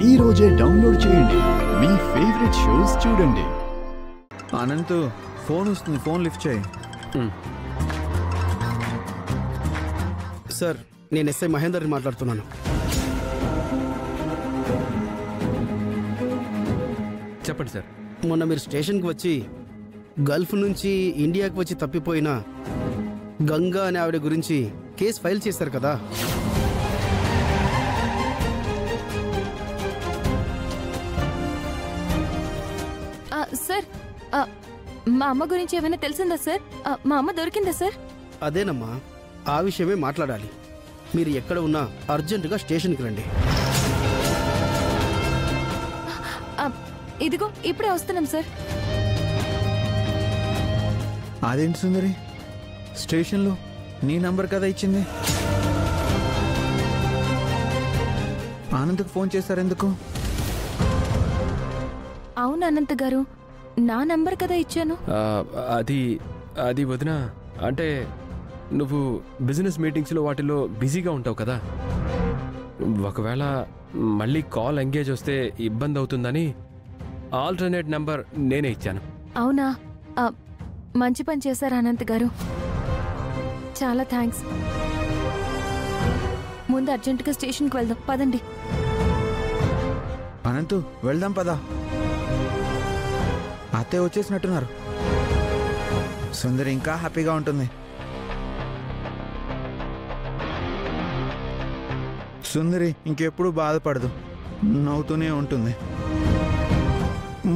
ఈ రోజే డౌన్లోడ్ చేయండి, మీ ఫేవరెట్ షోస్ చూడండి. అనంత్ ఫోన్ వస్తుంది, ఫోన్ లిఫ్ట్ చేయి. సార్, నేను ఎస్ఐ మహేందర్ని మాట్లాడుతున్నాను. చెప్పండి సార్. మొన్న మీరు స్టేషన్కి వచ్చి గల్ఫ్ నుంచి ఇండియాకి వచ్చి తప్పిపోయిన గంగా అనే ఆవిడ గురించి కేసు ఫైల్ చేశారు కదా. సార్, మా అమ్మ గురించి ఏమైనా తెలిసిందా సార్? మా అమ్మ దొరికిందా సార్? అదేనమ్మా, ఆ విషయమే మాట్లాడాలి. మీరు ఎక్కడ ఉన్నా అర్జెంటుగా స్టేషన్కి రండి. ఇదిగో ఇప్పుడే వస్తున్నాం సార్. అదేంటి సుందరి, స్టేషన్లో నీ నంబర్ కదా ఇచ్చింది? ఆనంద్కి ఫోన్ చేశారు ఎందుకు? అవును అనంత్ గారు, నా నంబర్ కదా ఇచ్చాను. అది వదిన, అంటే నువ్వు బిజినెస్ మీటింగ్స్లో వాటిలో బిజీగా ఉంటావు కదా. ఒకవేళ మళ్ళీ కాల్ ఎంగేజ్ వస్తే ఇబ్బంది అవుతుందని ఆల్టర్నేట్ నంబర్ నేనే ఇచ్చాను. అవునా? మంచి పని చేశారు అనంత్ గారు, చాలా థ్యాంక్స్. ముందు అర్జెంటుగా స్టేషన్కి వెళ్దాం, పదండి. అనంత్ వెళ్దాం పదా, అత్తే వచ్చేసినట్టున్నారు. సుందరి ఇంకా హ్యాపీగా ఉంటుంది. సుందరి ఇంకెప్పుడు బాధపడదు, నవ్వుతూనే ఉంటుంది.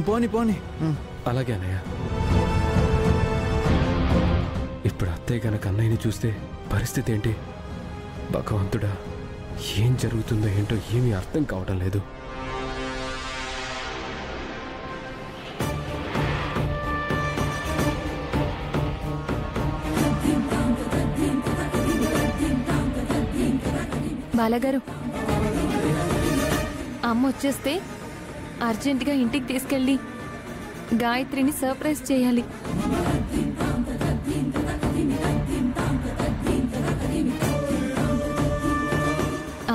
పోని పోని. అలాగే అన్నయ్య. ఇప్పుడు అత్తయ్య కనుక అన్నయ్యని చూస్తే పరిస్థితి ఏంటి? భగవంతుడా, ఏం జరుగుతుందో ఏంటో ఏమీ అర్థం కావటం లేదు. బాలగారు, అమ్మ వచ్చేస్తే అర్జెంటుగా ఇంటికి తీసుకెళ్ళి గాయత్రిని సర్ప్రైజ్ చేయాలి.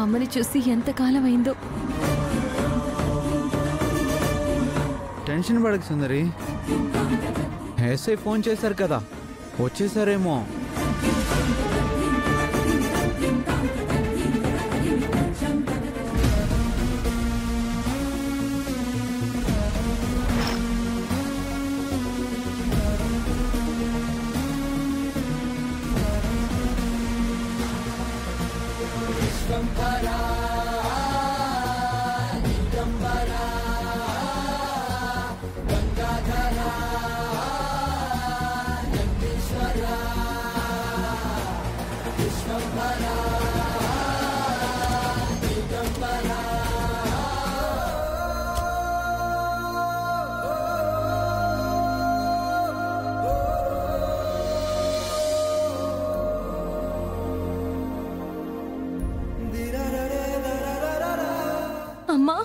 అమ్మని చూసి ఎంతకాలం అయిందో. టెన్షన్ పడకు సుందరి, ఎస్ఐ ఫోన్ చేశారు కదా, వచ్చేసారేమో. అమ్మా,